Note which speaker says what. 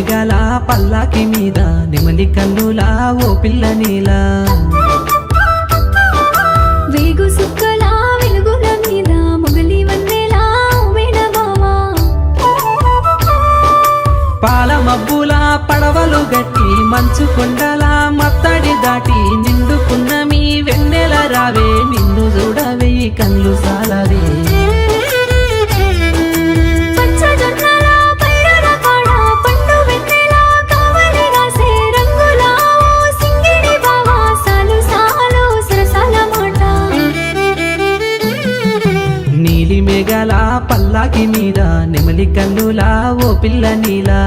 Speaker 1: మేఘాల పల్లాకి మీద నెమలి కన్నులా ఓ పిల్ల నీలా
Speaker 2: వేగు సుక్కల వెలుగుల మీద మొగలి వన్నెలా మేనమామా
Speaker 1: పాల మబ్బుల పడవలు గట్టి మంచు కొండల మత్తడి దాటి నిండుకున్న మీ వెన్నెల రావే నిన్ను చూడవే కళ్ళు సాలవే
Speaker 2: పచ్చజొన్నల పైరుల కాడ పండు వెన్నెల కావలి రాసే రంగుల ఓ సింగిడి బావా సాలు సాలు సరసాల మాట
Speaker 1: నీలి మేఘాల పల్లాకి మీద నెమలి కన్నులా ఓ పిల్ల నీలా